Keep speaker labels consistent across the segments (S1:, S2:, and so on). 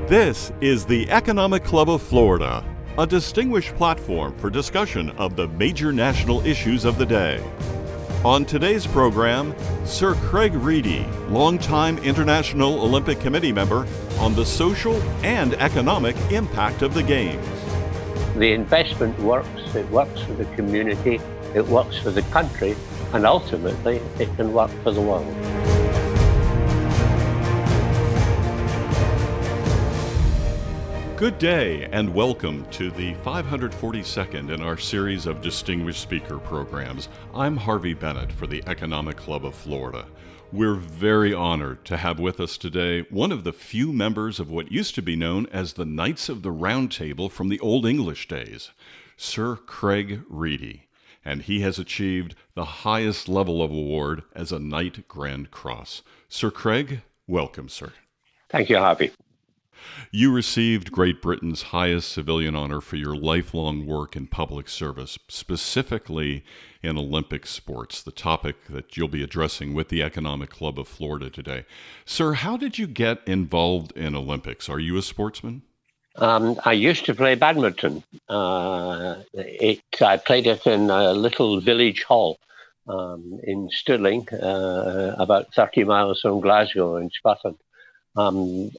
S1: This is the Economic Club of Florida, a distinguished platform for discussion of the major national issues of the day. On today's program, Sir Craig Reedie, longtime International Olympic Committee member, on the social and economic impact of the Games.
S2: The investment works, it works for the community, it works for the country, and ultimately it can work for the world.
S1: Good day and welcome to the 542nd in our series of distinguished speaker programs. I'm Harvey Bennett for the Economic Club of Florida. We're very honored to have with us today one of the few members of what used to be known as the Knights of the Roundtable from the Old English days, Sir Craig Reedie. And he has achieved the highest level of award as a Knight Grand Cross. Sir Craig, welcome, sir.
S2: Thank you, Harvey.
S1: You received Great Britain's highest civilian honor for your lifelong work in public service, specifically in Olympic sports, the topic that you'll be addressing with the Economic Club of Florida today. Sir, how did you get involved in Olympics? Are you a sportsman?
S2: I used to play badminton. I played it in a little village hall in Stirling, about 30 miles from Glasgow in Scotland. And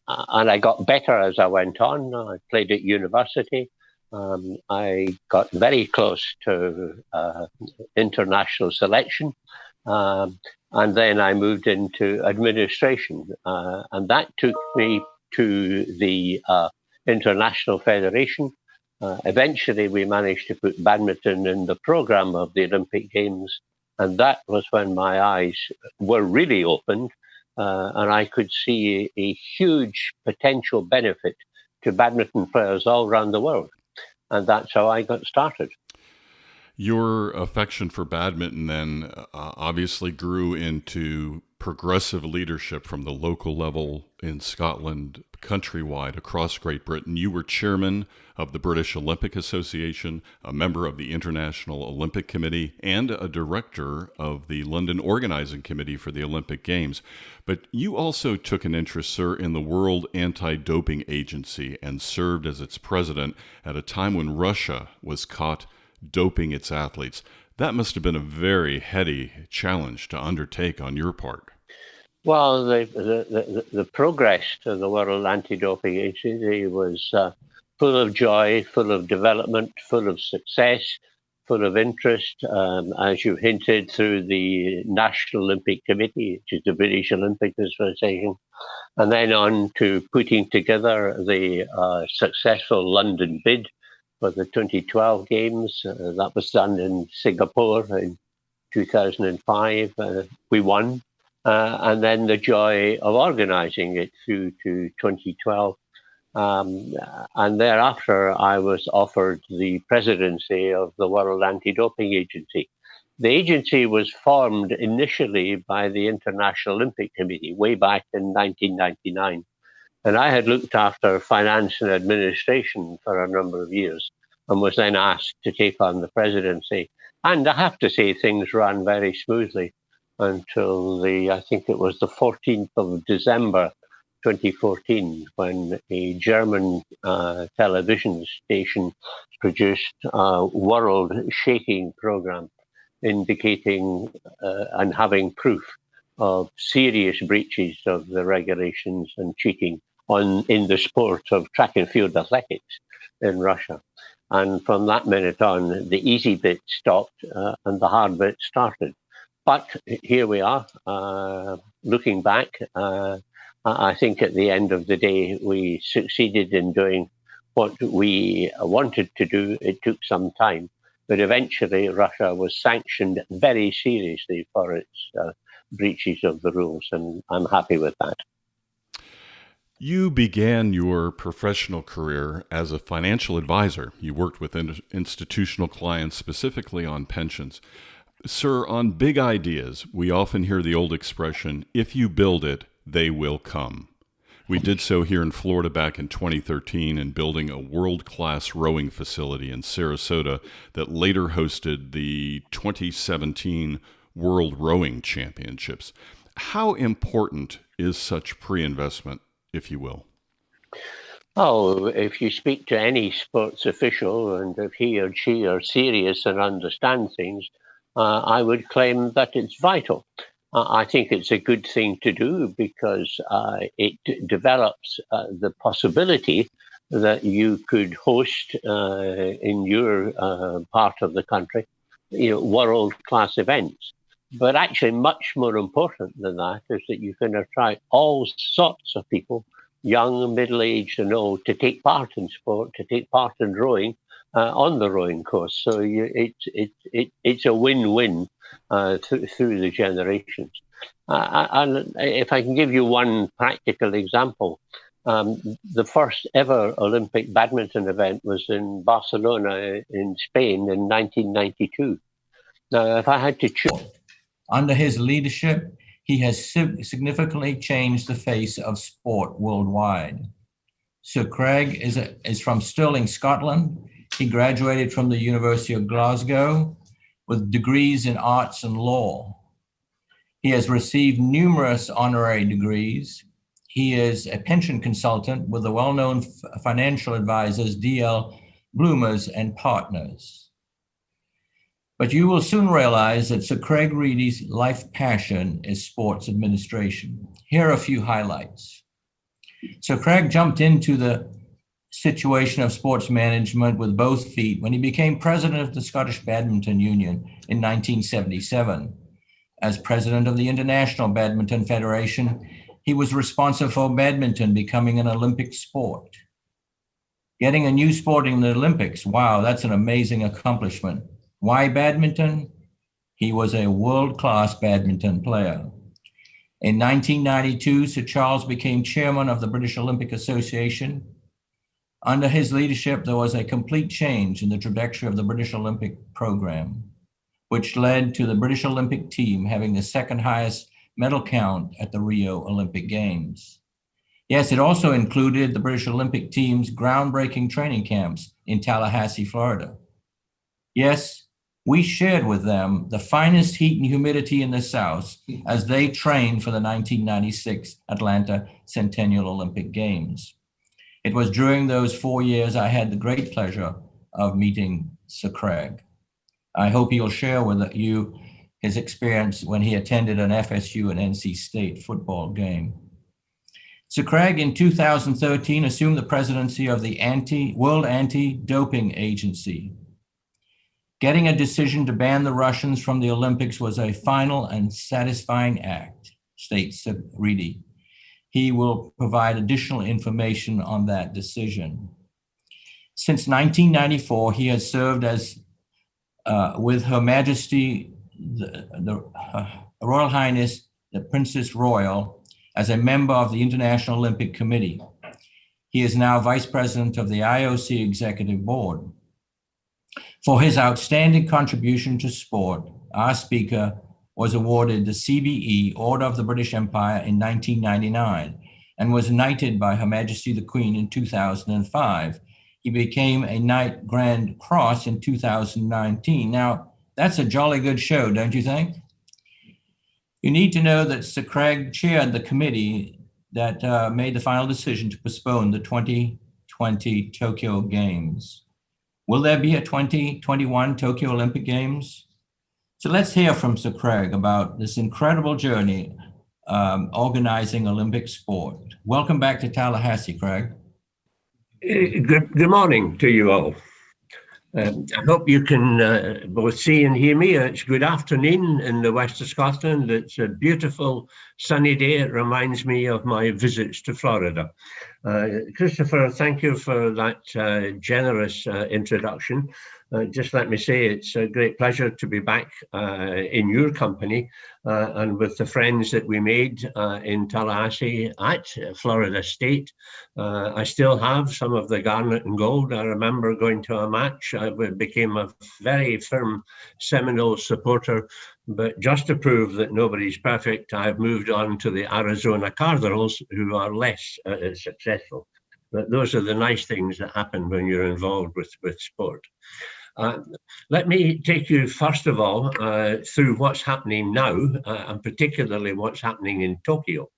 S2: I got better as I went on. I played at university. I got very close to international selection. And then I moved into administration. And that took me to the International Federation. Eventually, we managed to put badminton in the program of the Olympic Games. And that was when my eyes were really opened. And I could see a huge potential benefit to badminton players all around the world. And that's how I got started.
S1: Your affection for badminton then obviously grew into progressive leadership from the local level in Scotland, countrywide, across Great Britain. You were chairman of the British Olympic Association, a member of the International Olympic Committee, and a director of the London Organizing Committee for the Olympic Games. But you also took an interest, sir, in the World Anti-Doping Agency and served as its president at a time when Russia was caught doping its athletes. That must have been a very heady challenge to undertake on your part.
S2: Well, the progress to the World Anti-Doping Agency was full of joy, full of development, full of success, full of interest, as you hinted, through the National Olympic Committee, which is the British Olympic Association, and then on to putting together the successful London bid for the 2012 Games. That was done in Singapore in 2005. We won. And then the joy of organizing it through to 2012. And thereafter, I was offered the presidency of the World Anti-Doping Agency. The agency was formed initially by the International Olympic Committee way back in 1999. And I had looked after finance and administration for a number of years and was then asked to take on the presidency. And I have to say, things ran very smoothly until I think it was the 14th of December 2014, when a German television station produced a world-shaking program indicating and having proof of serious breaches of the regulations and cheating in the sport of track and field athletics in Russia. And from that minute on, the easy bit stopped and the hard bit started. But here we are, looking back. I think at the end of the day, we succeeded in doing what we wanted to do. It took some time, but eventually Russia was sanctioned very seriously for its breaches of the rules, and I'm happy with that.
S1: You began your professional career as a financial advisor. You worked with institutional clients specifically on pensions. Sir, on big ideas, we often hear the old expression, if you build it, they will come. We did so here in Florida back in 2013 in building a world-class rowing facility in Sarasota that later hosted the 2017 World Rowing Championships. How important is such pre-investment, if you will?
S2: Oh, if you speak to any sports official and if he or she are serious and understand things, I would claim that it's vital. I think it's a good thing to do because it develops the possibility that you could host in your part of the country, world-class events. But actually, much more important than that is that you can attract all sorts of people, young, middle-aged, and old, to take part in sport, to take part in rowing on the rowing course. So it's a win-win through the generations. And if I can give you one practical example, the first ever Olympic badminton event was in Barcelona in Spain in 1992. Now, if I had to choose...
S3: Under his leadership, he has significantly changed the face of sport worldwide. Sir Craig is from Stirling, Scotland. He graduated from the University of Glasgow with degrees in arts and law. He has received numerous honorary degrees. He is a pension consultant with the well-known financial advisors D.L. Bloomers and Partners. But you will soon realize that Sir Craig Reedie's life passion is sports administration. Here are a few highlights. Sir Craig jumped into the situation of sports management with both feet when he became president of the Scottish Badminton Union in 1977. As president of the International Badminton Federation, he was responsible for badminton becoming an Olympic sport. Getting a new sport in the Olympics, wow, that's an amazing accomplishment. Why badminton? He was a world-class badminton player. In 1992, Sir Charles became chairman of the British Olympic Association. Under his leadership, there was a complete change in the trajectory of the British Olympic program, which led to the British Olympic team having the second highest medal count at the Rio Olympic Games. Yes, it also included the British Olympic team's groundbreaking training camps in Tallahassee, Florida. Yes, we shared with them the finest heat and humidity in the South as they trained for the 1996 Atlanta Centennial Olympic Games. It was during those 4 years I had the great pleasure of meeting Sir Craig. I hope he'll share with you his experience when he attended an FSU and NC State football game. Sir Craig in 2013 assumed the presidency of the World Anti-Doping Agency. Getting a decision to ban the Russians from the Olympics was a final and satisfying act, states Sir Reedie. He will provide additional information on that decision. Since 1994, he has served as with Her Majesty, the Royal Highness, the Princess Royal, as a member of the International Olympic Committee. He is now Vice President of the IOC Executive Board. For his outstanding contribution to sport, our speaker was awarded the CBE Order of the British Empire in 1999 and was knighted by Her Majesty the Queen in 2005. He became a Knight Grand Cross in 2019. Now, that's a jolly good show, don't you think? You need to know that Sir Craig chaired the committee that made the final decision to postpone the 2020 Tokyo Games. Will there be a 2021 Tokyo Olympic Games? So let's hear from Sir Craig about this incredible journey organizing Olympic sport. Welcome back to Tallahassee, Craig.
S2: Good morning to you all. I hope you can both see and hear me. It's good afternoon in the west of Scotland. It's a beautiful sunny day. It reminds me of my visits to Florida. Christopher, thank you for that generous introduction. Just let me say it's a great pleasure to be back in your company and with the friends that we made in Tallahassee at Florida State. I still have some of the garnet and gold. I remember going to a match. I became a very firm Seminole supporter, but just to prove that nobody's perfect, I've moved on to the Arizona Cardinals, who are less successful. But those are the nice things that happen when you're involved with sport. Let me take you, first of all, through what's happening now, and particularly what's happening in Tokyo.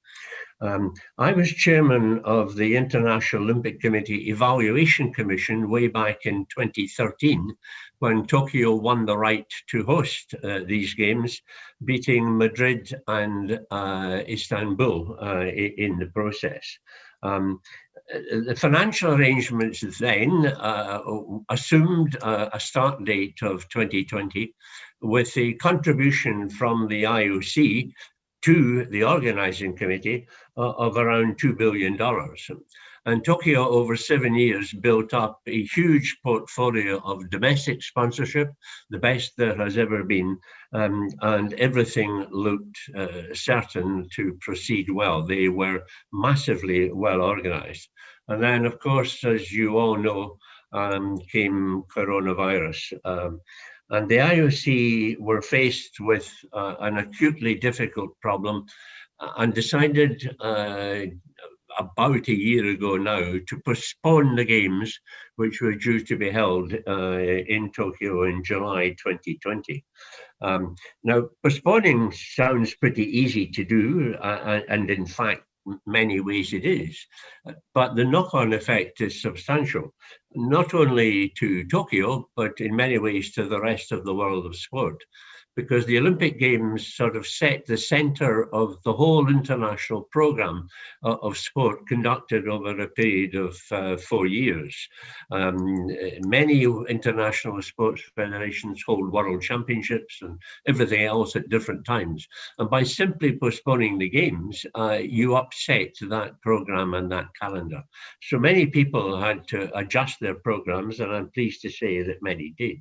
S2: I was chairman of the International Olympic Committee Evaluation Commission way back in 2013, when Tokyo won the right to host these games, beating Madrid and Istanbul in the process. The financial arrangements then assumed a start date of 2020 with a contribution from the IOC to the organizing committee of around $2 billion. And Tokyo, over 7 years, built up a huge portfolio of domestic sponsorship, the best there has ever been, and everything looked certain to proceed well. They were massively well organized. And then, of course, as you all know, came coronavirus. And the IOC were faced with an acutely difficult problem and decided about a year ago now to postpone the games, which were due to be held in Tokyo in July 2020. Now, postponing sounds pretty easy to do, and in fact, many ways it is, but the knock-on effect is substantial, not only to Tokyo, but in many ways to the rest of the world of sport, because the Olympic Games sort of set the center of the whole international program of sport conducted over a period of 4 years. Many international sports federations hold world championships and everything else at different times. And by simply postponing the games, you upset that program and that calendar. So many people had to adjust their programs, and I'm pleased to say that many did.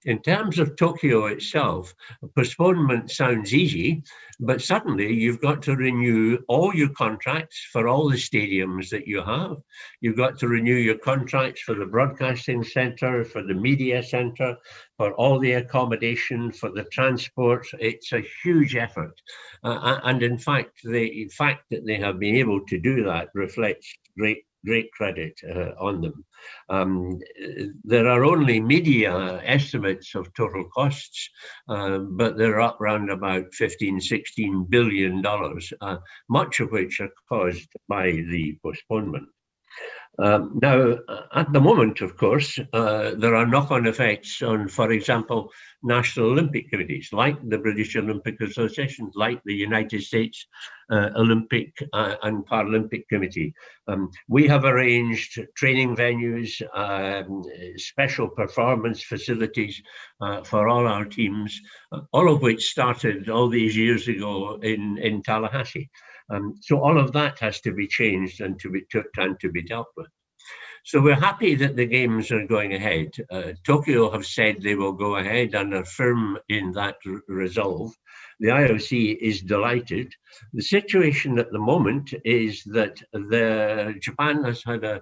S2: In terms of Tokyo itself, postponement sounds easy, but suddenly you've got to renew all your contracts for all the stadiums that you have. You've got to renew your contracts for the broadcasting center, for the media center, for all the accommodation, for the transport. It's a huge effort. And in fact, the fact that they have been able to do that reflects great credit on them. There are only media estimates of total costs, but they're up around about $15-16 billion, much of which are caused by the postponement. Now, at the moment, of course, there are knock-on effects on, for example, national Olympic committees, like the British Olympic Association, like the United States Olympic and Paralympic Committee. We have arranged training venues, special performance facilities for all our teams, all of which started all these years ago in Tallahassee. So all of that has to be changed and to be dealt with. So we're happy that the games are going ahead. Tokyo have said they will go ahead and are firm in that resolve. The IOC is delighted. The situation at the moment is that Japan has had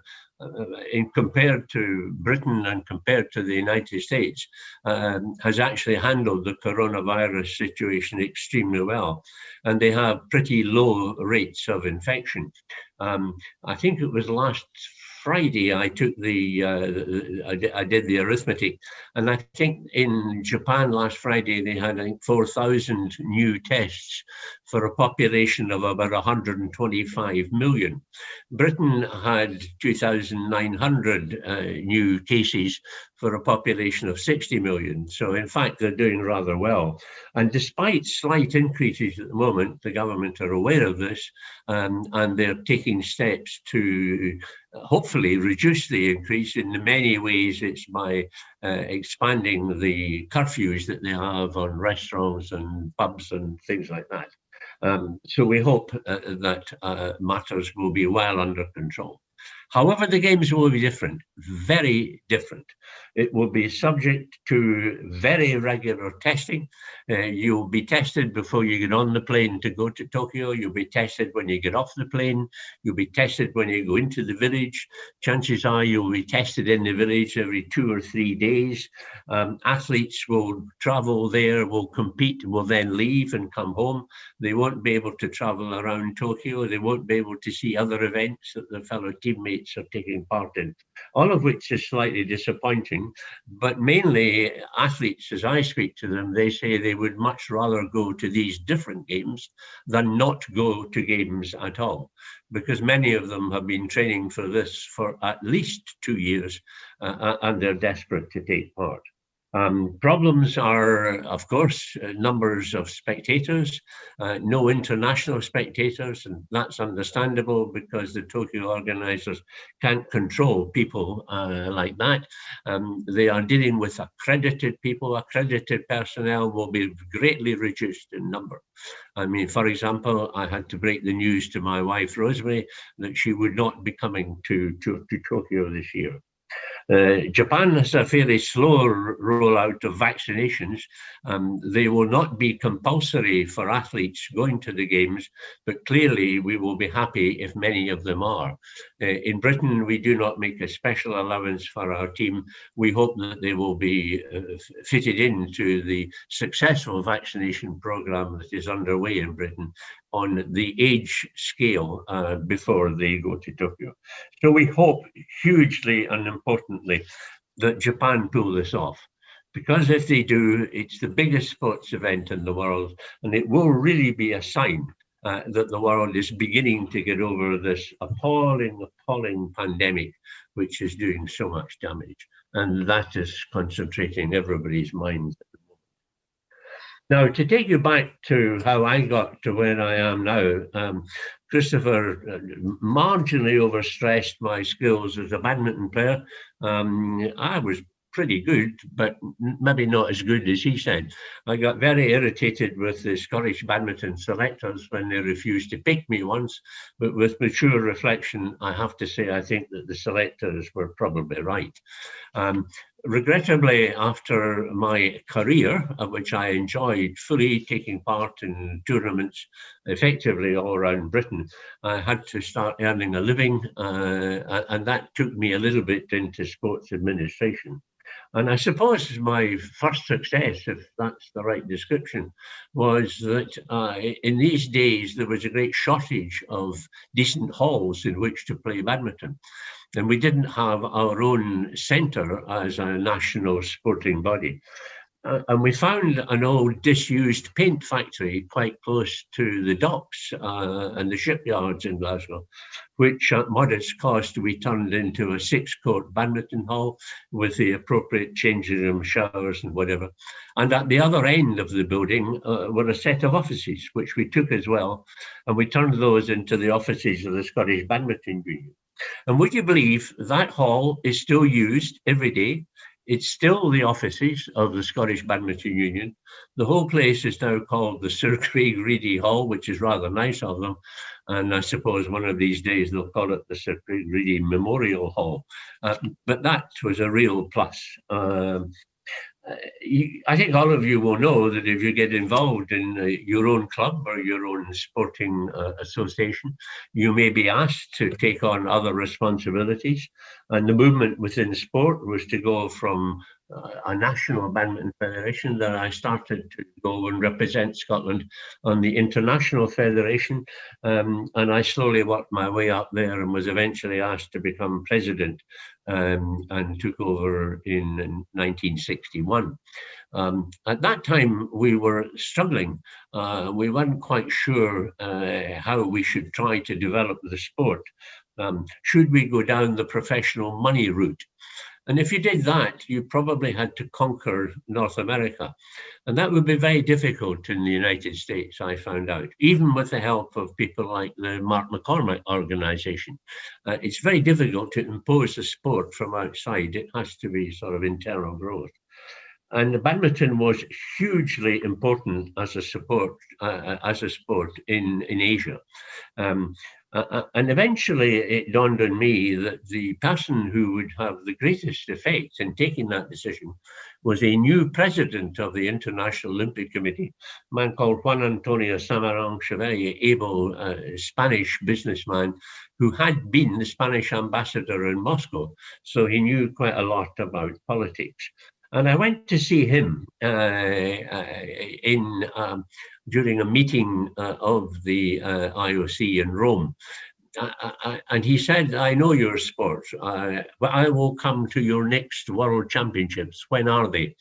S2: compared to Britain and compared to the United States, has actually handled the coronavirus situation extremely well. And they have pretty low rates of infection. I think it was last Friday, I took I did the arithmetic, and I think in Japan last Friday they had 4,000 new tests for a population of about 125 million. Britain had 2,900 new cases for a population of 60 million. So in fact, they're doing rather well. And despite slight increases at the moment, the government are aware of this, and they're taking steps to hopefully reduce the increase. In many ways, it's by expanding the curfews that they have on restaurants and pubs and things like that. So we hope that matters will be well under control. However, the games will be different, very different. It will be subject to very regular testing. You'll be tested before you get on the plane to go to Tokyo. You'll be tested when you get off the plane. You'll be tested when you go into the village. Chances are you'll be tested in the village every 2 or 3 days. Athletes will travel there, will compete, will then leave and come home. They won't be able to travel around Tokyo. They won't be able to see other events that their fellow teammates athletes are taking part in, all of which is slightly disappointing. But mainly athletes, as I speak to them, they say they would much rather go to these different games than not go to games at all, because many of them have been training for this for at least 2 years, and they're desperate to take part. Problems are, of course, numbers of spectators, no international spectators, and that's understandable because the Tokyo organizers can't control people like that. They are dealing with accredited people. Accredited personnel will be greatly reduced in number. I mean, for example, I had to break the news to my wife, Rosemary, that she would not be coming to Tokyo this year. Japan has a fairly slow rollout of vaccinations. They will not be compulsory for athletes going to the games, but clearly we will be happy if many of them are. In Britain, we do not make a special allowance for our team. We hope that they will be fitted into the successful vaccination program that is underway in Britain on the age scale before they go to Tokyo. So we hope hugely and importantly that Japan pull this off, because if they do, it's the biggest sports event in the world, and it will really be a sign that the world is beginning to get over this appalling pandemic, which is doing so much damage, and that is concentrating everybody's minds. Now, to take you back to how I got to where I am now, Christopher marginally overstressed my skills as a badminton player. I was pretty good, but maybe not as good as he said. I got very irritated with the Scottish badminton selectors when they refused to pick me once, but with mature reflection, I have to say I think that the selectors were probably right. Regrettably, after my career, which I enjoyed fully, taking part in tournaments effectively all around Britain, I had to start earning a living, and that took me a little bit into sports administration. And I suppose my first success, if that's the right description, was that in these days there was a great shortage of decent halls in which to play badminton. And we didn't have our own centre as a national sporting body. And we found an old disused paint factory quite close to the docks and the shipyards in Glasgow, which at modest cost we turned into a 6-court badminton hall with the appropriate changing room, showers and whatever. And at the other end of the building were a set of offices, which we took as well, and we turned those into the offices of the Scottish Badminton Union. And would you believe that hall is still used every day? It's still the offices of the Scottish Badminton Union. The whole place is now called the Sir Craig Reedie Hall, which is rather nice of them. And I suppose one of these days they'll call it the Sir Craig Reedie Memorial Hall. But that was a real plus. I think all of you will know that if you get involved in your own club or your own sporting association, you may be asked to take on other responsibilities. And the movement within sport was to go from a national badminton federation. Then I started to go and represent Scotland on the international federation. And I slowly worked my way up there and was eventually asked to become president and took over in 1961. At that time, we were struggling. We weren't quite sure how we should try to develop the sport. Should we go down the professional money route? And if you did that, you probably had to conquer North America. And that would be very difficult in the United States, I found out, even with the help of people like the Mark McCormack organization. It's very difficult to impose a sport from outside. It has to be sort of internal growth. And badminton was hugely important as a sport in Asia. And eventually it dawned on me that the person who would have the greatest effect in taking that decision was a new president of the International Olympic Committee, a man called Juan Antonio Samaranch, a very able Spanish businessman who had been the Spanish ambassador in Moscow. So he knew quite a lot about politics. And I went to see him during a meeting of the IOC in Rome. and he said, I know your sport, but I will come to your next World Championships. When are they?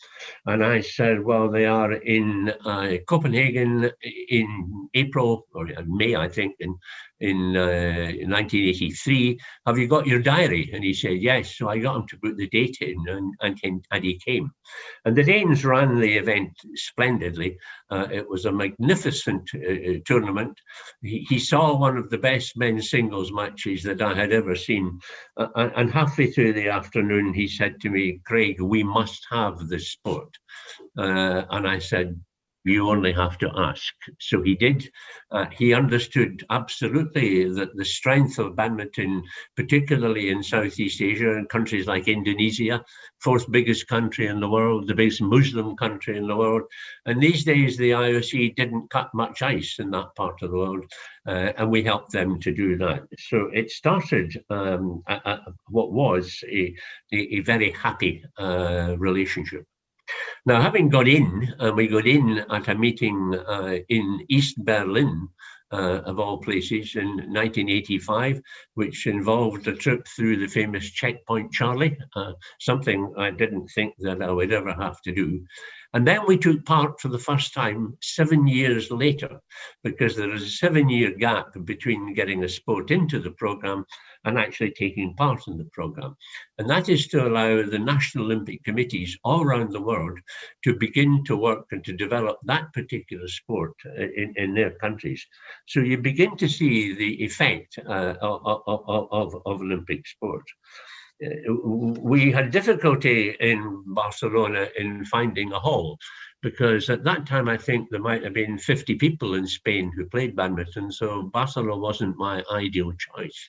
S2: And I said, well, they are in Copenhagen in April or May, I think, in 1983. Have you got your diary? And he said, yes. So I got him to put the date in, and he came. And the Danes ran the event splendidly. It was a magnificent tournament. He saw one of the best men's singles matches that I had ever seen. And halfway through the afternoon, he said to me, Craig, we must have this sport. And I said, you only have to ask. So he did. He understood absolutely that the strength of badminton, particularly in Southeast Asia and countries like Indonesia, fourth biggest country in the world, the biggest Muslim country in the world. And these days, the IOC didn't cut much ice in that part of the world, and we helped them to do that. So it started what was a very happy relationship. Now, having got in, we got in at a meeting in East Berlin, of all places, in 1985, which involved a trip through the famous Checkpoint Charlie, something I didn't think that I would ever have to do. And then we took part for the first time 7 years later, because there is a 7-year gap between getting a sport into the program and actually taking part in the program. And that is to allow the National Olympic Committees all around the world to begin to work and to develop that particular sport in their countries. So you begin to see the effect of Olympic sport. We had difficulty in Barcelona in finding a hall, because at that time I think there might have been 50 people in Spain who played badminton, so Barcelona wasn't my ideal choice.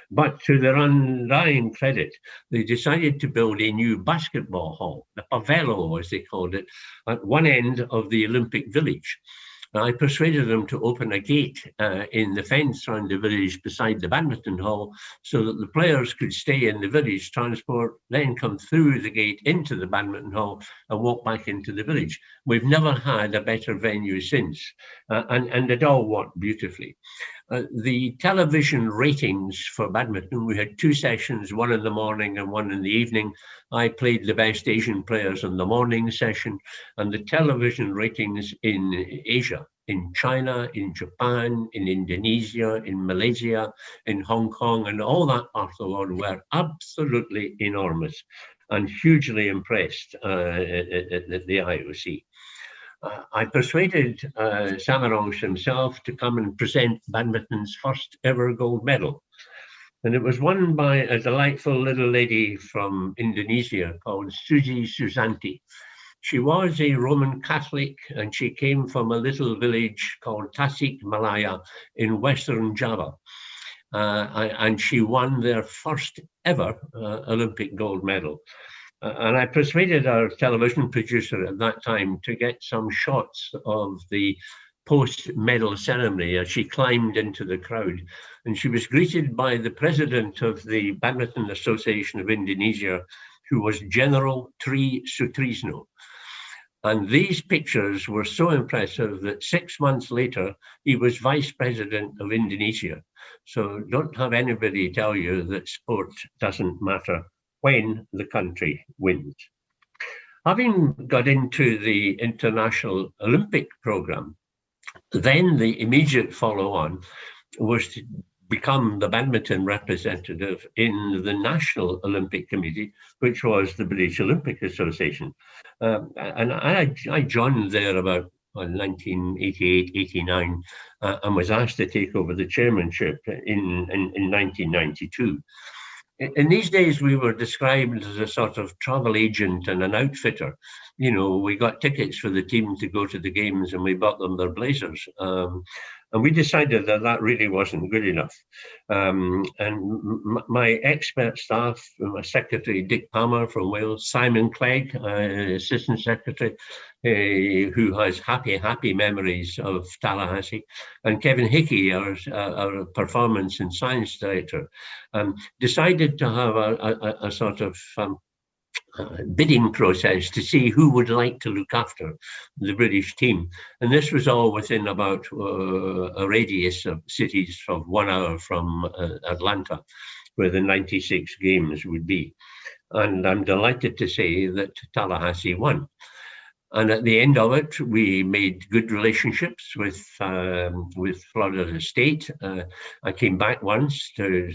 S2: But to their undying credit, they decided to build a new basketball hall, the Pavelo, as they called it, at one end of the Olympic Village. I persuaded them to open a gate in the fence around the village beside the badminton hall, so that the players could stay in the village transport, then come through the gate into the badminton hall and walk back into the village. We've never had a better venue since, and it all worked beautifully. The television ratings for badminton, we had 2 sessions, one in the morning and one in the evening. I played the best Asian players in the morning session, and the television ratings in Asia, in China, in Japan, in Indonesia, in Malaysia, in Hong Kong, and all that part of the world were absolutely enormous and hugely impressed at the IOC. I persuaded Samaranch himself to come and present badminton's first ever gold medal. And it was won by a delightful little lady from Indonesia called Suzy Susanti. She was a Roman Catholic, and she came from a little village called Tasik Malaya in Western Java. And she won their first ever Olympic gold medal. And I persuaded our television producer at that time to get some shots of the post-medal ceremony as she climbed into the crowd. And she was greeted by the president of the Badminton Association of Indonesia, who was General Tri Sutrisno. And these pictures were so impressive that 6 months later, he was vice president of Indonesia. So don't have anybody tell you that sport doesn't matter when the country wins. Having got into the International Olympic program, then the immediate follow-on was to become the badminton representative in the National Olympic Committee, which was the British Olympic Association. And I joined there about 1988, 89, and was asked to take over the chairmanship in 1992. In these days, we were described as a sort of travel agent and an outfitter. You know, we got tickets for the team to go to the games and we bought them their blazers. And we decided that that really wasn't good enough. And my expert staff, my secretary, Dick Palmer from Wales, Simon Clegg, assistant secretary, who has happy memories of Tallahassee, and Kevin Hickey, our performance and science director, decided to have a sort of bidding process to see who would like to look after the British team. And this was all within about a radius of cities of 1 hour from Atlanta, where the 96 games would be. And I'm delighted to say that Tallahassee won. And at the end of it, we made good relationships with Florida State. I came back once to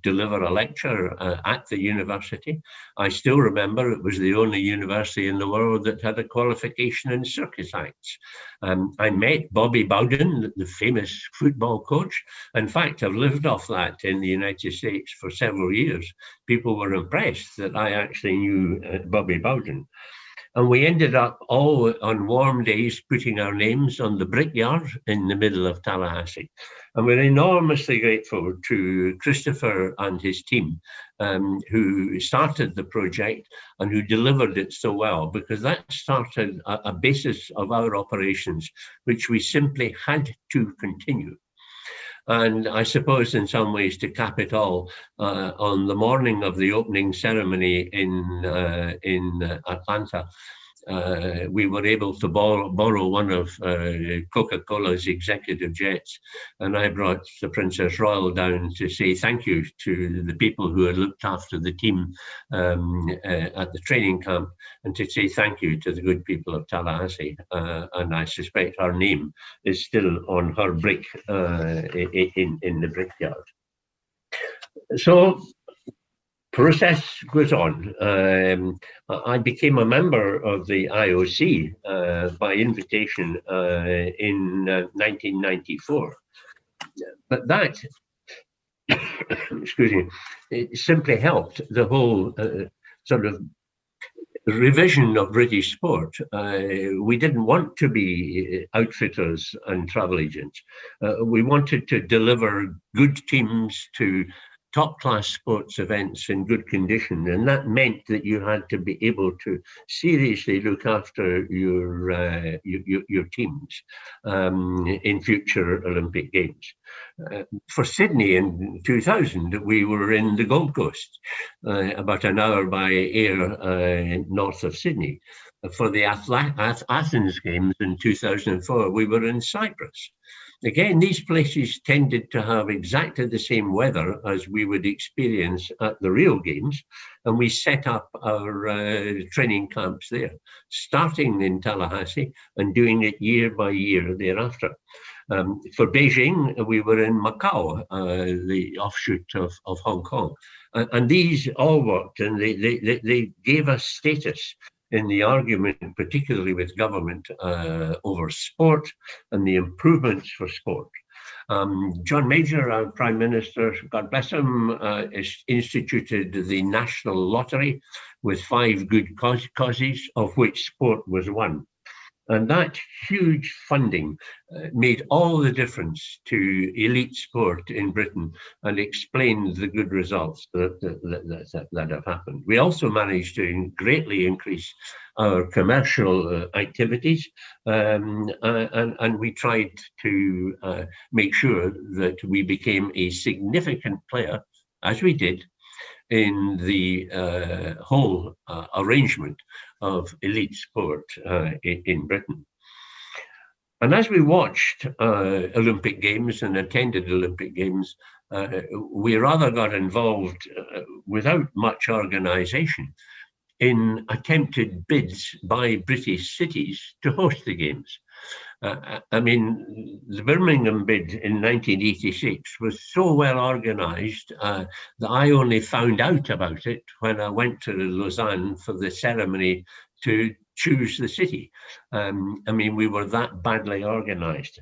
S2: deliver a lecture at the university. I still remember it was the only university in the world that had a qualification in circus acts. I met Bobby Bowden, the famous football coach. In fact, I've lived off that in the United States for several years. People were impressed that I actually knew Bobby Bowden. And we ended up all on warm days putting our names on the brickyard in the middle of Tallahassee. And we're enormously grateful to Christopher and his team who started the project and who delivered it so well, because that started a basis of our operations, which we simply had to continue. And I suppose in some ways, to cap it all, on the morning of the opening ceremony in Atlanta, we were able to borrow one of Coca-Cola's executive jets, and I brought the Princess Royal down to say thank you to the people who had looked after the team at the training camp, and to say thank you to the good people of Tallahassee. And I suspect her name is still on her brick in the brickyard. So process goes on. I became a member of the IOC by invitation in 1994. But that, excuse me, it simply helped the whole sort of revision of British sport. We didn't want to be outfitters and travel agents. We wanted to deliver good teams to top-class sports events in good condition, and that meant that you had to be able to seriously look after your teams in future Olympic Games. For Sydney in 2000, we were in the Gold Coast, about an hour by air north of Sydney. For the Athens Games in 2004, we were in Cyprus. Again, these places tended to have exactly the same weather as we would experience at the Rio Games, and we set up our training camps there, starting in Tallahassee and doing it year by year thereafter. For Beijing, we were in Macau, the offshoot of Hong Kong, and these all worked, and they gave us status in the argument, particularly with government, over sport and the improvements for sport. John Major, our Prime Minister, God bless him, instituted the National Lottery with 5 good causes, of which sport was one. And that huge funding made all the difference to elite sport in Britain and explained the good results that have happened. We also managed to greatly increase our commercial activities, and we tried to make sure that we became a significant player, as we did, in the whole arrangement of elite sport in Britain. And as we watched Olympic Games and attended Olympic Games, we rather got involved without much organisation in attempted bids by British cities to host the Games. I mean, the Birmingham bid in 1986 was so well organised that I only found out about it when I went to Lausanne for the ceremony to choose the city. I mean, we were that badly organised.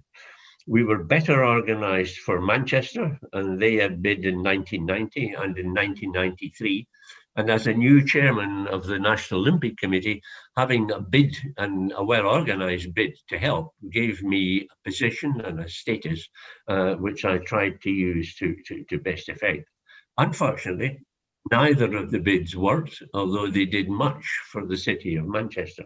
S2: We were better organised for Manchester, and they had bid in 1990 and in 1993. And as a new chairman of the National Olympic Committee, having a bid and a well-organised bid to help gave me a position and a status, which I tried to use to best effect. Unfortunately, neither of the bids worked, although they did much for the city of Manchester.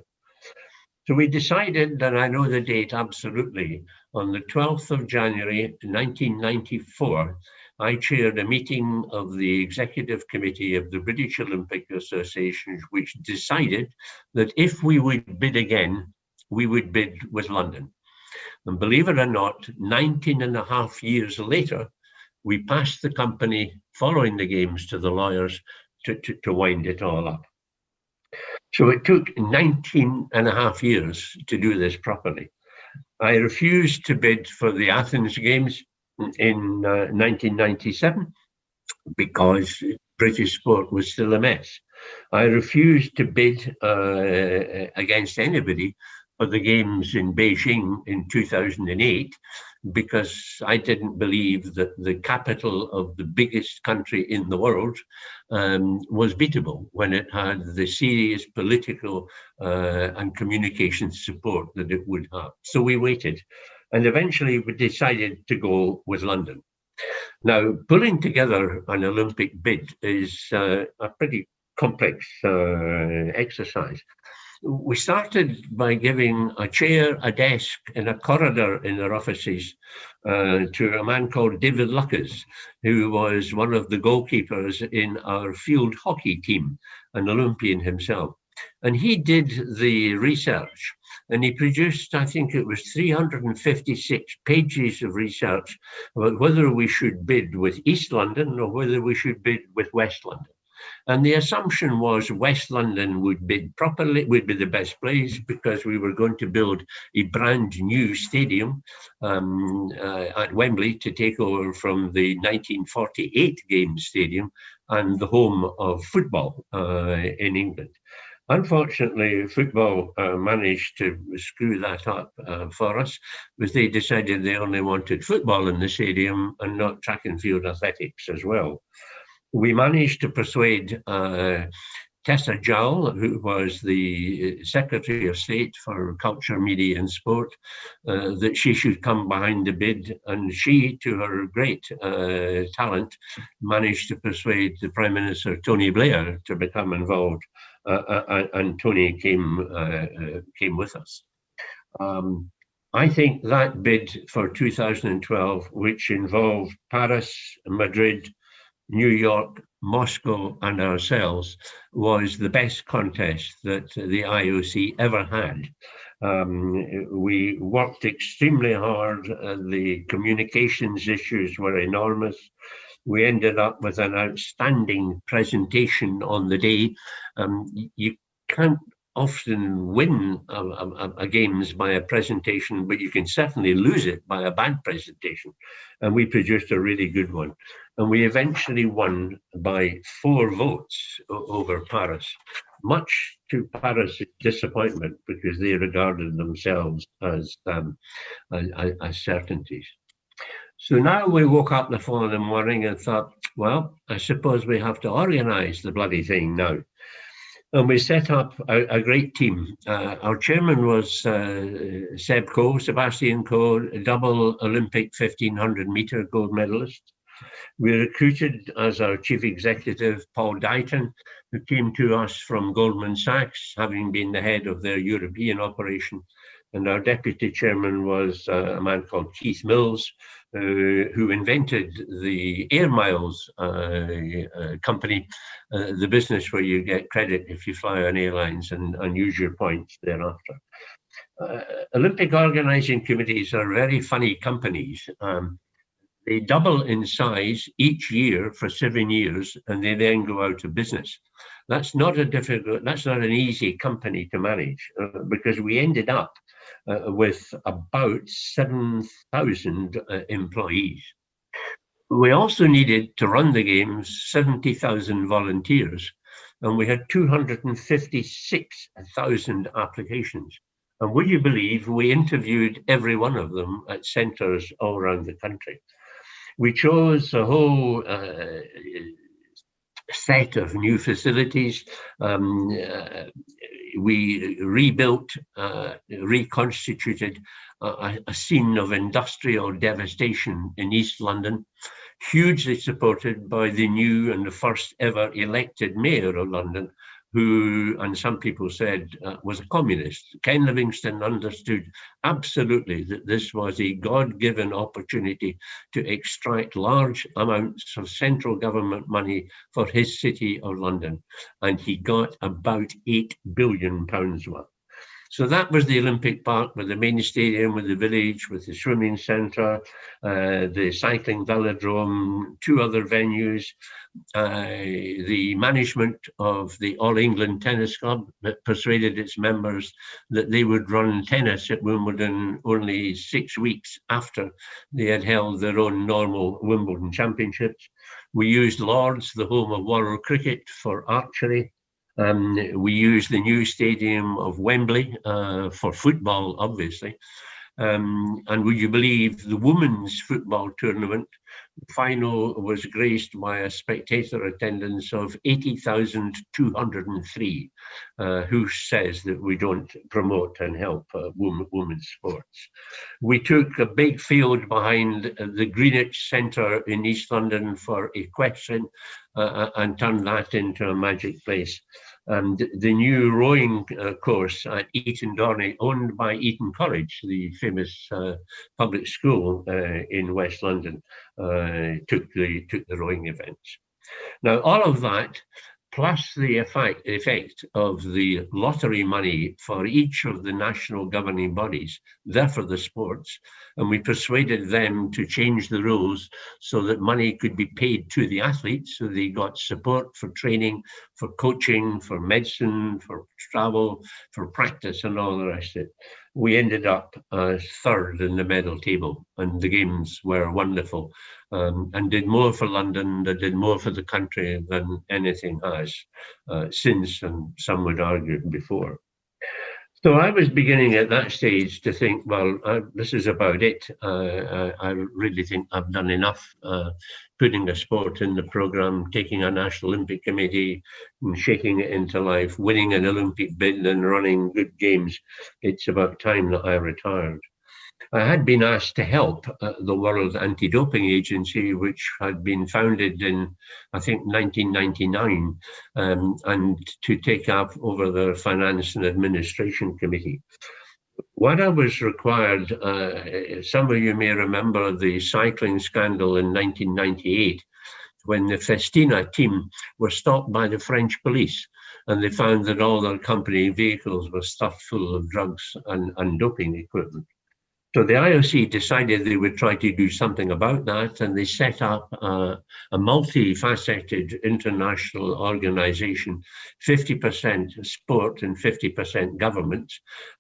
S2: So we decided, and I know the date absolutely, on the 12th of January 1994,
S4: I chaired a meeting of the executive committee of the British Olympic Association, which decided that if we would bid again, we would bid with London. And believe it or not, 19 and a half years later, we passed the company following the games to the lawyers to wind it all up. So it took 19 and a half years to do this properly. I refused to bid for the Athens Games in 1997 because British sport was still a mess. I refused to bid against anybody for the games in Beijing in 2008 because I didn't believe that the capital of the biggest country in the world was beatable when it had the serious political and communication support that it would have. So we waited, and eventually we decided to go with London. Now, pulling together an Olympic bid is a pretty complex exercise. We started by giving a chair, a desk, and a corridor in their offices to a man called David Luckers, who was one of the goalkeepers in our field hockey team, an Olympian himself. And he did the research, and he produced, I think it was 356 pages of research about whether we should bid with East London or whether we should bid with West London. And the assumption was West London would bid properly, would be the best place because we were going to build a brand new stadium at Wembley to take over from the 1948 Games Stadium and the home of football in England. Unfortunately, football managed to screw that up for us because they decided they only wanted football in the stadium and not track and field athletics as well. We managed to persuade Tessa Jowell, who was the Secretary of State for Culture, Media and Sport, that she should come behind the bid. And she, to her great talent, managed to persuade the Prime Minister, Tony Blair, to become involved. And Tony came with us. I think that bid for 2012, which involved Paris, Madrid, New York, Moscow, and ourselves, was the best contest that the IOC ever had. We worked extremely hard. The communications issues were enormous. We ended up with an outstanding presentation on the day. You can't often win a games by a presentation, but you can certainly lose it by a bad presentation. And we produced a really good one. And we eventually won by 4 votes over Paris, much to Paris' disappointment because they regarded themselves as certainties. So now we woke up the following morning and thought, well, I suppose we have to organize the bloody thing now. And we set up a great team. Our chairman was Sebastian Coe, a double Olympic 1500 meter gold medalist. We recruited as our chief executive Paul Dighton, who came to us from Goldman Sachs, having been the head of their European operation. And our deputy chairman was a man called Keith Mills, who invented the Air Miles company, the business where you get credit if you fly on airlines and use your points thereafter. Olympic organizing committees are very funny companies. They double in size each year for 7 years, and they then go out of business. That's not an easy company to manage because we ended up with about 7,000 employees. We also needed to run the games 70,000 volunteers, and we had 256,000 applications. And would you believe we interviewed every one of them at centres all around the country? We chose a whole set of new facilities. We rebuilt, reconstituted a scene of industrial devastation in East London, hugely supported by the new and the first ever elected mayor of London, who, and some people said, was a communist. Ken Livingstone understood absolutely that this was a God-given opportunity to extract large amounts of central government money for his city of London. And he got about £8 billion worth. So that was the Olympic Park with the main stadium, with the village, with the swimming centre, the cycling velodrome, 2 other venues, the management of the All England Tennis Club that persuaded its members that they would run tennis at Wimbledon only 6 weeks after they had held their own normal Wimbledon championships. We used Lord's, the home of World Cricket, for archery. We used the new stadium of Wembley for football, obviously. And would you believe the women's football tournament final was graced by a spectator attendance of 80,203. Who says that we don't promote and help women's sports? We took a big field behind the Greenwich Centre in East London for equestrian and turned that into a magic place. And the new rowing course at Eton Dorney, owned by Eton College, the famous public school in West London, took the rowing events. Now, all of that, plus the effect of the lottery money for each of the national governing bodies, therefore the sports, and we persuaded them to change the rules so that money could be paid to the athletes, so they got support for training, for coaching, for medicine, for travel, for practice, and all the rest of it. We ended up 3rd in the medal table, and the games were wonderful, and did more for London, that did more for the country than anything has since, and some would argue before. So I was beginning at that stage to think, well, this is about it. I really think I've done enough putting a sport in the programme, taking a National Olympic Committee and shaking it into life, winning an Olympic bid and running good games. It's about time that I retired. I had been asked to help the World Anti-Doping Agency, which had been founded in, I think, 1999, and to take up over the Finance and Administration Committee. What I was required, some of you may remember the cycling scandal in 1998, when the Festina team were stopped by the French police, and they found that all their company vehicles were stuffed full of drugs and doping equipment. So the IOC decided they would try to do something about that, and they set up a multifaceted international organization, 50% sport and 50% government.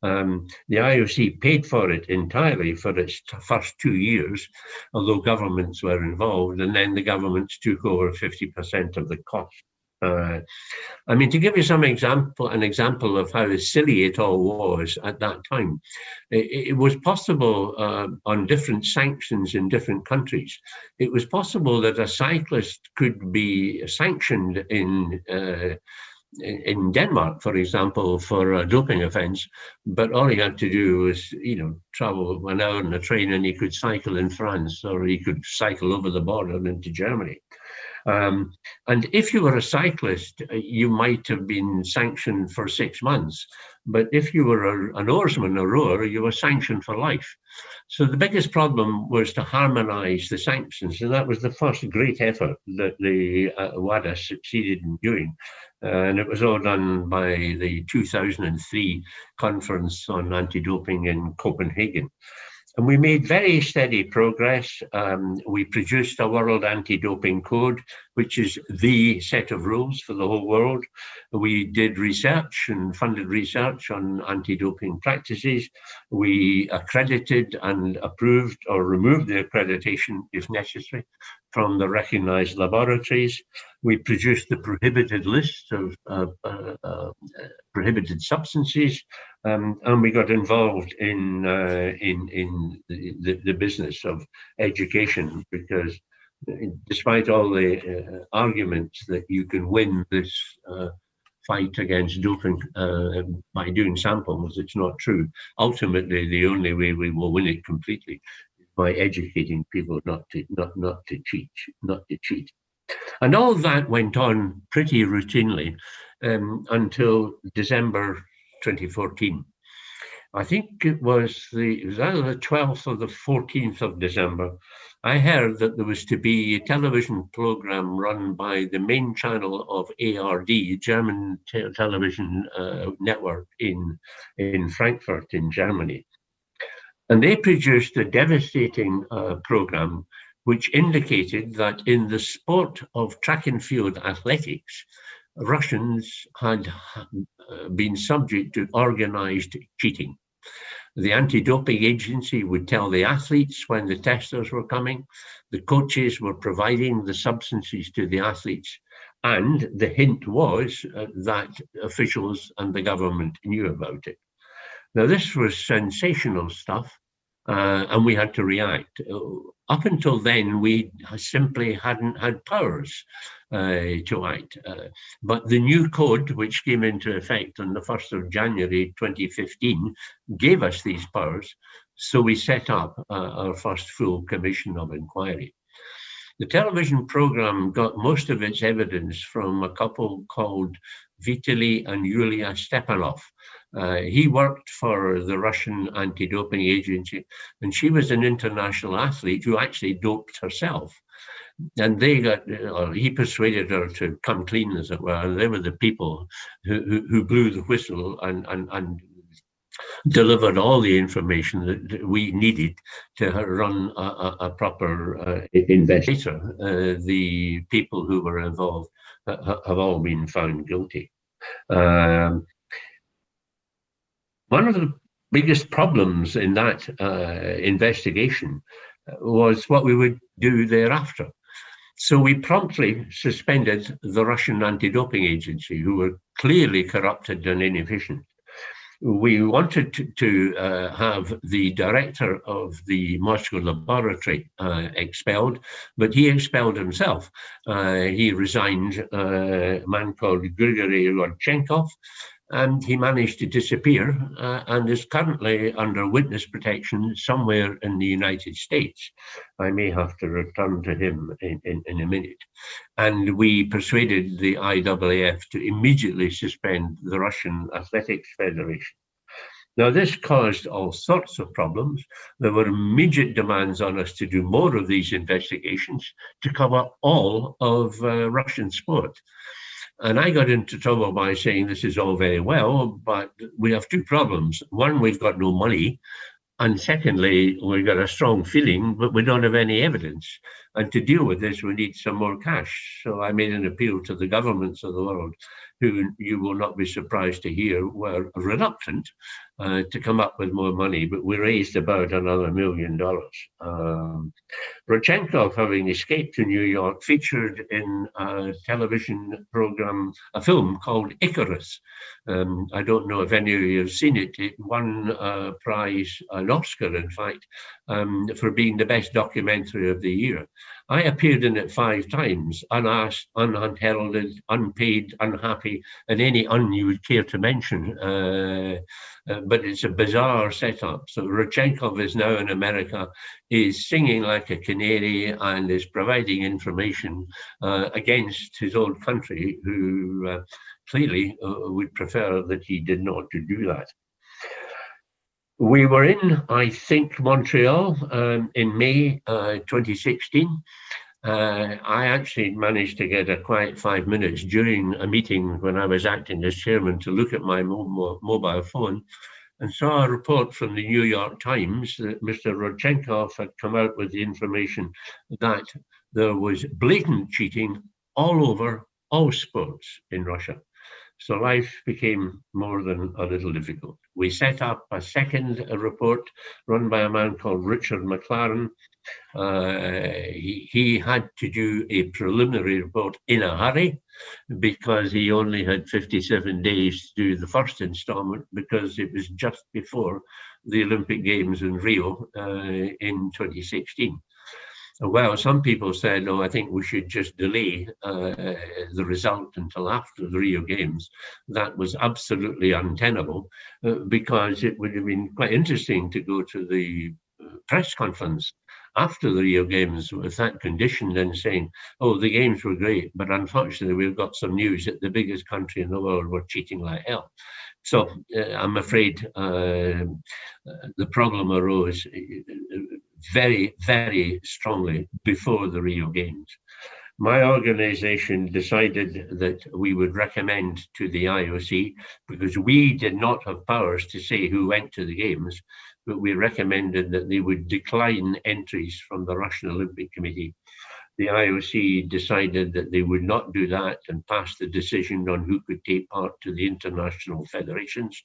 S4: The IOC paid for it entirely for its first 2 years, although governments were involved, and then the governments took over 50% of the cost. I mean, to give you an example of how silly it all was at that time, it was possible on different sanctions in different countries. It was possible that a cyclist could be sanctioned in Denmark, for example, for a doping offence, but all he had to do was, travel an hour on a train, and he could cycle in France, or he could cycle over the border into Germany. And if you were a cyclist, you might have been sanctioned for 6 months. But if you were an oarsman, a rower, you were sanctioned for life. So the biggest problem was to harmonise the sanctions. And that was the first great effort that the WADA succeeded in doing. And it was all done by the 2003 Conference on Anti-Doping in Copenhagen. And we made very steady progress. We produced a World Anti-Doping Code, which is the set of rules for the whole world. We did research and funded research on anti-doping practices. We accredited and approved or removed the accreditation, if necessary, from the recognized laboratories. We produced the prohibited list of prohibited substances, and we got involved in the business of education, because despite all the arguments that you can win this fight against doping by doing samples, it's not true. Ultimately, the only way we will win it completely is by educating people not to cheat. And all that went on pretty routinely until December 2014. I think it was either the 12th or the 14th of December. I heard that there was to be a television program run by the main channel of ARD, German television network in Frankfurt in Germany. And they produced a devastating program which indicated that in the sport of track and field athletics, Russians had been subject to organized cheating. The anti-doping agency would tell the athletes when the testers were coming. The coaches were providing the substances to the athletes. And the hint was that officials and the government knew about it. Now, this was sensational stuff, and we had to react. Up until then, we simply hadn't had powers to act. But the new code, which came into effect on the 1st of January 2015, gave us these powers. So we set up our first full commission of inquiry. The television program got most of its evidence from a couple called Vitaly and Yulia Stepanov. He worked for the Russian anti-doping agency, and she was an international athlete who actually doped herself. And he persuaded her to come clean, as it were. And they were the people who blew the whistle and delivered all the information that we needed to run a proper investigation. The people who were involved have all been found guilty. One of the biggest problems in that investigation was what we would do thereafter. So we promptly suspended the Russian anti-doping agency, who were clearly corrupted and inefficient. We wanted to have the director of the Moscow laboratory expelled, but he expelled himself. He resigned, a man called Grigory Rodchenkov, and he managed to disappear and is currently under witness protection somewhere in the United States. I may have to return to him in a minute. And we persuaded the IAAF to immediately suspend the Russian Athletics Federation. Now, this caused all sorts of problems. There were immediate demands on us to do more of these investigations to cover all of Russian sport. And I got into trouble by saying this is all very well, but we have two problems. One, we've got no money. And secondly, we've got a strong feeling, but we don't have any evidence. And to deal with this, we need some more cash. So I made an appeal to the governments of the world, who you will not be surprised to hear were reluctant to come up with more money, but we raised about another $1 million. Rodchenkov, having escaped to New York, featured in a television program, a film called Icarus. I don't know if any of you have seen it. It won a prize, an Oscar, in fact, for being the best documentary of the year. I appeared in it 5 times, unasked, unheralded, unpaid, unhappy, and any you would care to mention. But it's a bizarre setup. So Rodchenkov is now in America, is singing like a canary and is providing information against his own country, who clearly would prefer that he did not to do that. We were in, I think, Montreal in May 2016. I actually managed to get a quiet 5 minutes during a meeting when I was acting as chairman to look at my mobile phone and saw a report from the New York Times that Mr. Rodchenkov had come out with the information that there was blatant cheating all over all sports in Russia. So life became more than a little difficult. We set up a second report run by a man called Richard McLaren. He had to do a preliminary report in a hurry because he only had 57 days to do the first installment, because it was just before the Olympic Games in Rio in 2016. Well, some people said, I think we should just delay the result until after the Rio Games. That was absolutely untenable because it would have been quite interesting to go to the press conference after the Rio Games with that condition and saying, oh, the games were great, but unfortunately we've got some news that the biggest country in the world were cheating like hell. So I'm afraid the problem arose very, very strongly before the Rio Games. My organization decided that we would recommend to the IOC, because we did not have powers to say who went to the games, but we recommended that they would decline entries from the Russian Olympic Committee. The IOC decided that they would not do that and passed the decision on who could take part to the international federations.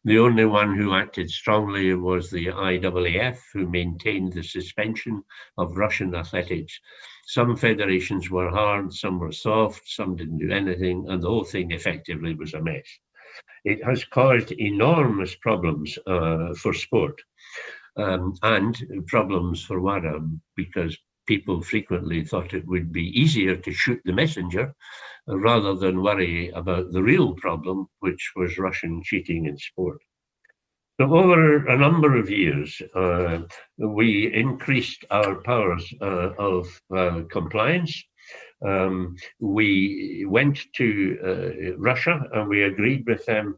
S4: The only one who acted strongly was the IAAF, who maintained the suspension of Russian athletics. Some federations were hard, some were soft, some didn't do anything, and the whole thing effectively was a mess. It has caused enormous problems for sport and problems for WADA, because people frequently thought it would be easier to shoot the messenger rather than worry about the real problem, which was Russian cheating in sport. So over a number of years, we increased our powers of compliance. We went to Russia and we agreed with them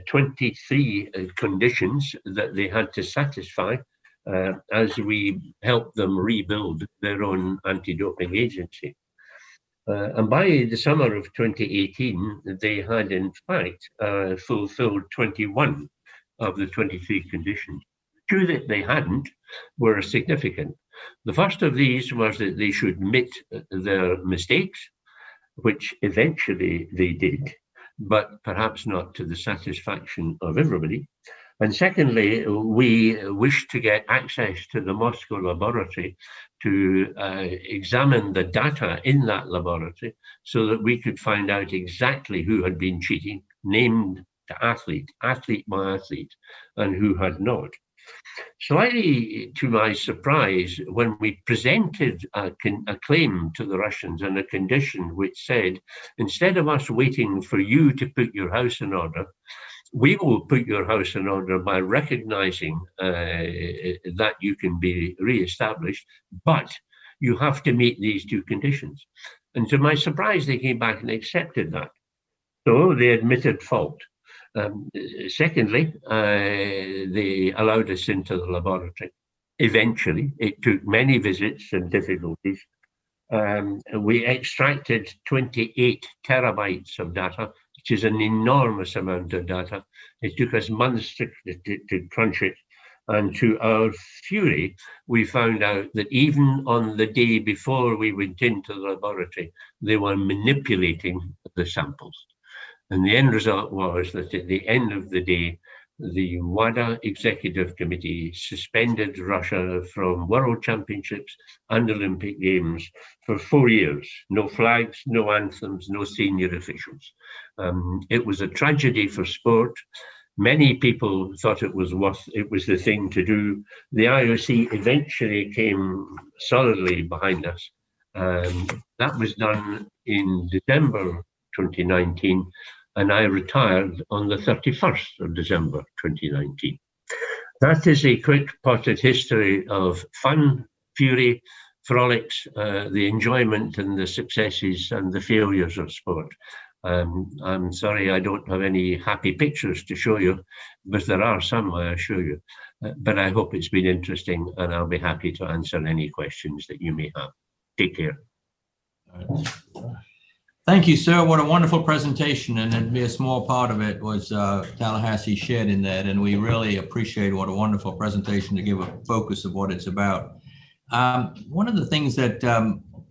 S4: 23 conditions that they had to satisfy as we helped them rebuild their own anti-doping agency. And by the summer of 2018, they had in fact fulfilled 21 of the 23 conditions. Two that they hadn't were significant. The first of these was that they should admit their mistakes, which eventually they did, but perhaps not to the satisfaction of everybody. And secondly, we wished to get access to the Moscow laboratory to examine the data in that laboratory so that we could find out exactly who had been cheating, named to athlete by athlete, and who had not. Slightly to my surprise, when we presented a claim to the Russians and a condition which said, instead of us waiting for you to put your house in order, we will put your house in order by recognizing that you can be re-established, but you have to meet these two conditions. And to my surprise, they came back and accepted that. So they admitted fault. Secondly, they allowed us into the laboratory. Eventually, it took many visits and difficulties. We extracted 28 terabytes of data, which is an enormous amount of data. It took us months to crunch it. And to our fury, we found out that even on the day before we went into the laboratory, they were manipulating the samples. And the end result was that at the end of the day, the WADA Executive Committee suspended Russia from World Championships and Olympic Games for 4 years. No flags, no anthems, no senior officials. It was a tragedy for sport. Many people thought it was the thing to do. The IOC eventually came solidly behind us. That was done in December 2019. And I retired on the 31st of December 2019. That is a quick potted history of fun, fury, frolics, the enjoyment and the successes and the failures of sport. I'm sorry I don't have any happy pictures to show you, but there are some, I assure you. But I hope it's been interesting, and I'll be happy to answer any questions that you may have. Take care.
S3: Thank you, sir. What a wonderful presentation, and a small part of it was Tallahassee shared in that, and we really appreciate what a wonderful presentation to give a focus of what it's about. One of the things that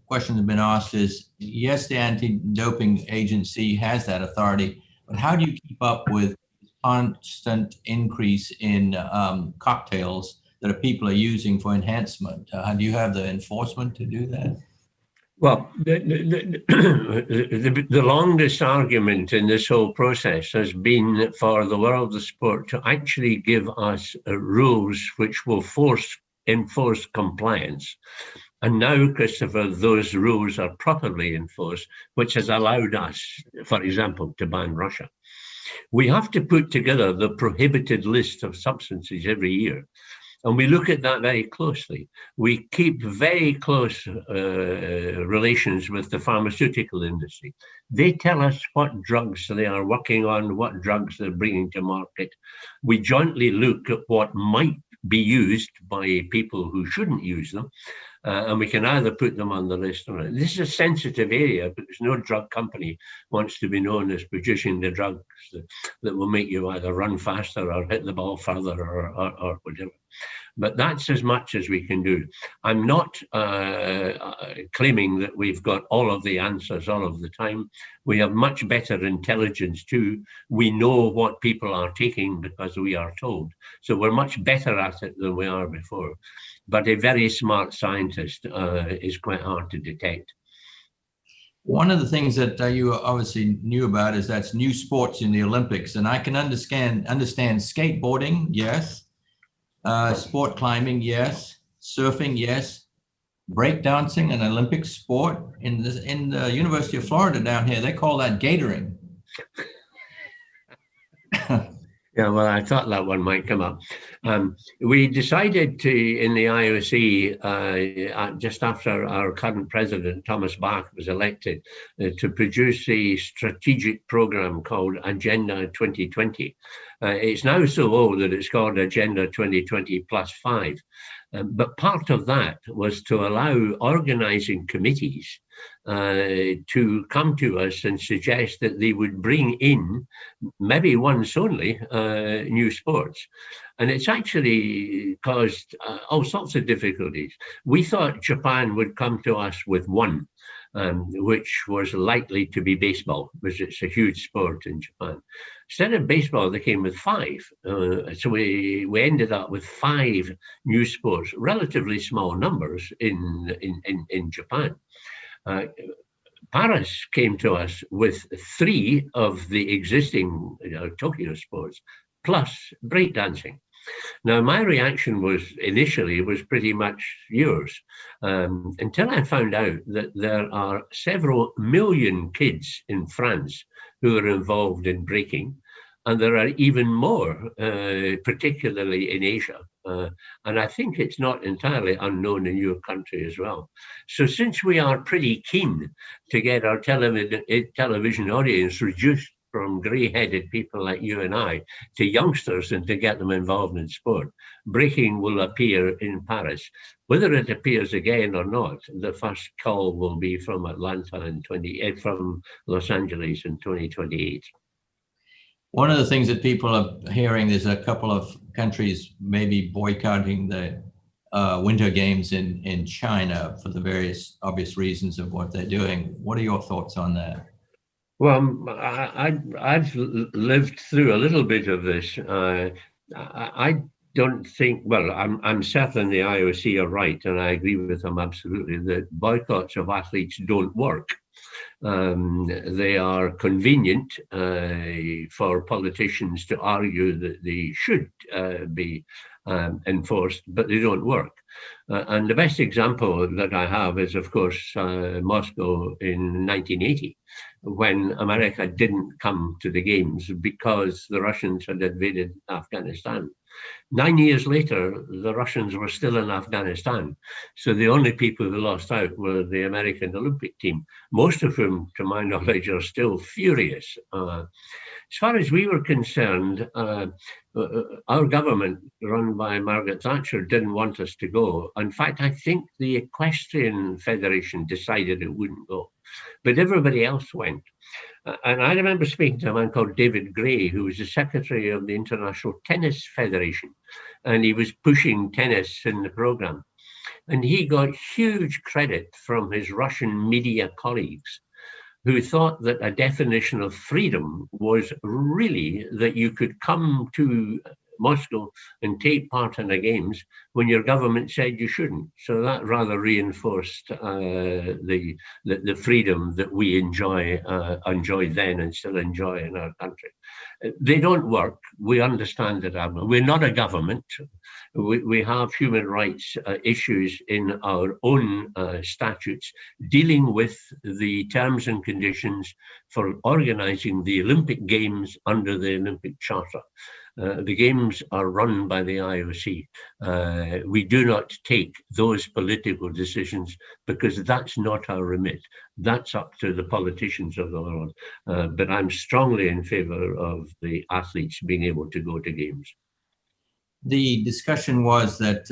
S3: questions have been asked is, yes, the anti-doping agency has that authority, but how do you keep up with constant increase in cocktails that people are using for enhancement? Do you have the enforcement to do that?
S4: Well, the longest argument in this whole process has been for the world of sport to actually give us rules which will enforce compliance. And now, Christopher, those rules are properly enforced, which has allowed us, for example, to ban Russia. We have to put together the prohibited list of substances every year. And we look at that very closely. We keep very close relations with the pharmaceutical industry. They tell us what drugs they are working on, what drugs they're bringing to market. We jointly look at what might be used by people who shouldn't use them. And we can either put them on the list or not. This is a sensitive area because no drug company wants to be known as producing the drugs that will make you either run faster or hit the ball further or whatever. But that's as much as we can do. I'm not claiming that we've got all of the answers all of the time. We have much better intelligence too. We know what people are taking because we are told. So we're much better at it than we are before. But a very smart scientist is quite hard to detect.
S3: One of the things that you obviously knew about is that's new sports in the Olympics. And I can understand skateboarding, yes. Sport climbing, yes. Surfing, yes. Breakdancing, an Olympic sport. In the University of Florida down here, they call that gatoring.
S4: Yeah, well, I thought that one might come up. We decided to, in the IOC, just after our current president, Thomas Bach, was elected, to produce a strategic program called Agenda 2020. It's now so old that it's called Agenda 2020 +5. But part of that was to allow organizing committees to come to us and suggest that they would bring in, maybe once only, new sports. And it's actually caused all sorts of difficulties. We thought Japan would come to us with one, which was likely to be baseball, because it's a huge sport in Japan. Instead of baseball, they came with 5. So we ended up with 5 new sports, relatively small numbers in Japan. Paris came to us with 3 of the existing Tokyo sports, plus breakdancing. Now, my reaction initially was pretty much yours, until I found out that there are several million kids in France who are involved in breaking, and there are even more, particularly in Asia. And I think it's not entirely unknown in your country as well. So since we are pretty keen to get our television audience reduced from grey-headed people like you and I to youngsters and to get them involved in sport, breaking will appear in Paris. Whether it appears again or not, the first call will be from from Los Angeles in 2028.
S3: One of the things that people are hearing is a couple of countries maybe boycotting the Winter Games in China for the various obvious reasons of what they're doing. What are your thoughts on that?
S4: Well, I've lived through a little bit of this. I don't think, well, I'm certain the IOC are right, and I agree with them absolutely, that boycotts of athletes don't work. They are convenient for politicians to argue that they should be enforced, but they don't work. And the best example that I have is, of course, Moscow in 1980, when America didn't come to the games because the Russians had invaded Afghanistan. 9 years later, the Russians were still in Afghanistan. So the only people who lost out were the American Olympic team, most of whom, to my knowledge, are still furious. As far as we were concerned, our government, run by Margaret Thatcher, didn't want us to go. In fact, I think the Equestrian Federation decided it wouldn't go, but everybody else went. And I remember speaking to a man called David Gray, who was the secretary of the International Tennis Federation, and he was pushing tennis in the program. And he got huge credit from his Russian media colleagues, who thought that a definition of freedom was really that you could come to Moscow and take part in the games when your government said you shouldn't. So that rather reinforced the freedom that we enjoyed then and still enjoy in our country. They don't work. We understand that. We're not a government. We have human rights issues in our own statutes dealing with the terms and conditions for organizing the Olympic Games under the Olympic Charter. The games are run by the IOC. We do not take those political decisions because that's not our remit. That's up to the politicians of the world. But I'm strongly in favor of the athletes being able to go to games.
S3: The discussion was that,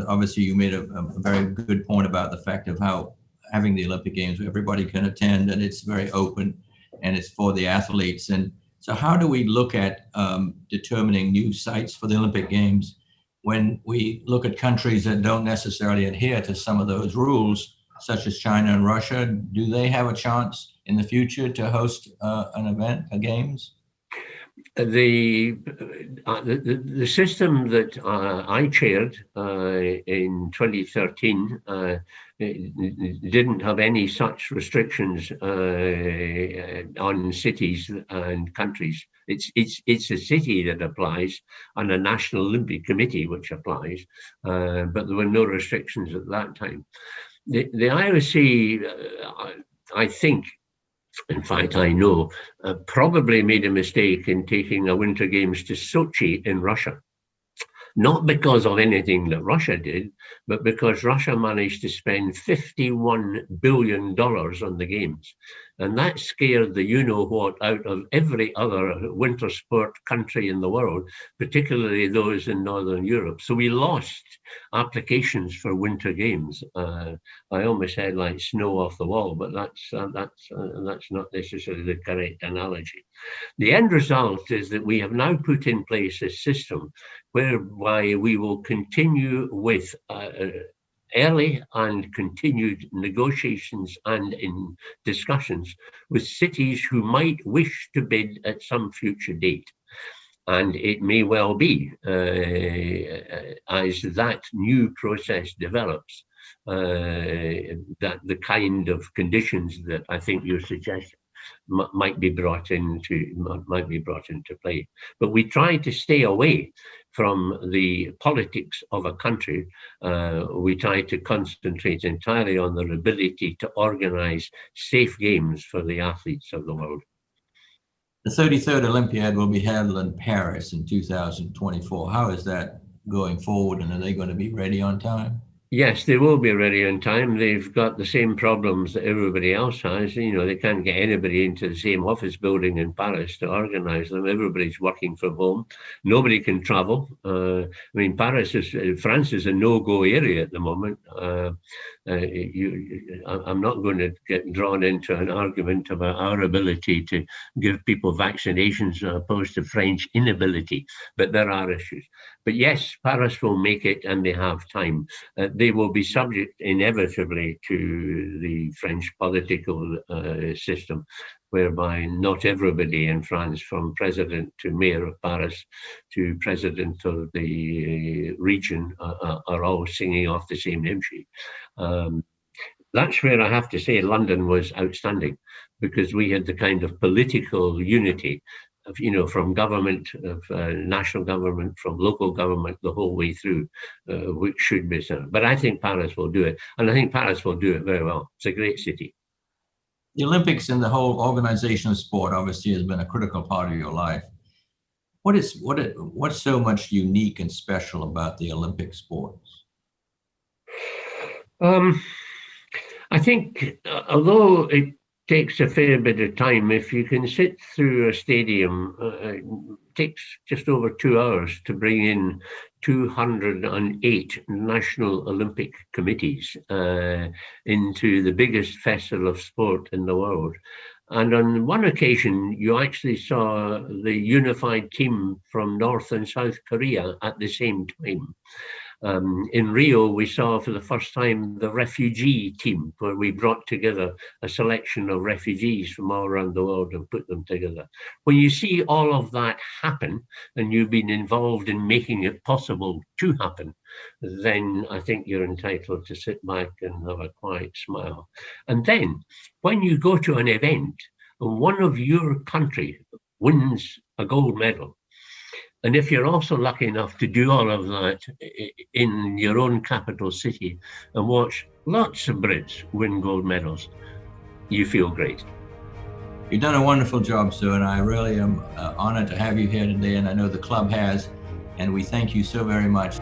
S3: obviously you made a very good point about the fact of how having the Olympic Games, everybody can attend and it's very open and it's for the athletes. And so how do we look at determining new sites for the Olympic Games when we look at countries that don't necessarily adhere to some of those rules, such as China and Russia? Do they have a chance in the future to host an event, a Games?
S4: The system that I chaired in 2013 didn't have any such restrictions on cities and countries. It's a city that applies and a National Olympic Committee which applies, but there were no restrictions at that time. The IOC, I think, in fact, I know, probably made a mistake in taking a Winter Games to Sochi in Russia. Not because of anything that Russia did, but because Russia managed to spend $51 billion on the Games. And that scared the you-know-what out of every other winter sport country in the world, particularly those in Northern Europe. So we lost applications for Winter Games. I almost said like snow off the wall, but that's not necessarily the correct analogy. The end result is that we have now put in place a system whereby we will continue with early and continued negotiations and in discussions with cities who might wish to bid at some future date. And it may well be, as that new process develops, that the kind of conditions that I think you're suggesting might be brought into play. But we try to stay away from the politics of a country. We try to concentrate entirely on their ability to organize safe games for the athletes of the world.
S3: The 33rd Olympiad will be held in Paris in 2024. How is that going forward, and are they going to be ready on time?
S4: Yes, they will be ready on time. They've got the same problems that everybody else has. You know, they can't get anybody into the same office building in Paris to organize them. Everybody's working from home. Nobody can travel. France is a no-go area at the moment. I'm not going to get drawn into an argument about our ability to give people vaccinations as opposed to French inability, but there are issues. But yes, Paris will make it, and they have time. They will be subject inevitably to the French political system, whereby not everybody in France, from president to mayor of Paris to president of the region, are all singing off the same hymn sheet. That's where I have to say London was outstanding, because we had the kind of political unity of, from government, of national government, from local government, the whole way through, which should be so. But I think Paris will do it, and I think Paris will do it very well. It's a great city.
S3: The Olympics and the whole organization of sport obviously has been a critical part of your life. What's so much unique and special about the Olympic sports?
S4: I think, although it takes a fair bit of time, if you can sit through a stadium, it takes just over 2 hours to bring in 208 national Olympic committees into the biggest festival of sport in the world. And on one occasion, you actually saw the unified team from North and South Korea at the same time. In Rio, we saw for the first time the refugee team, where we brought together a selection of refugees from all around the world and put them together. When you see all of that happen, and you've been involved in making it possible to happen, then I think you're entitled to sit back and have a quiet smile. And then when you go to an event and one of your country wins a gold medal, and if you're also lucky enough to do all of that in your own capital city and watch lots of Brits win gold medals, you feel great.
S3: You've done a wonderful job, Sir, and I really am honored to have you here today, and I know the club has, and we thank you so very much.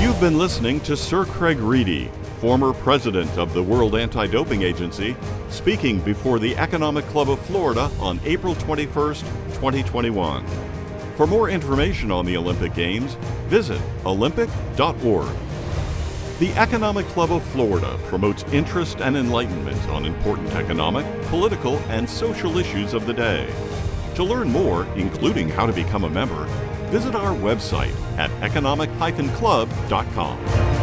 S1: You've been listening to Sir Craig Reedie, former president of the World Anti-Doping Agency, speaking before the Economic Club of Florida on April 21st, 2021. For more information on the Olympic Games, visit olympic.org. The Economic Club of Florida promotes interest and enlightenment on important economic, political, and social issues of the day. To learn more, including how to become a member, visit our website at economic-club.com.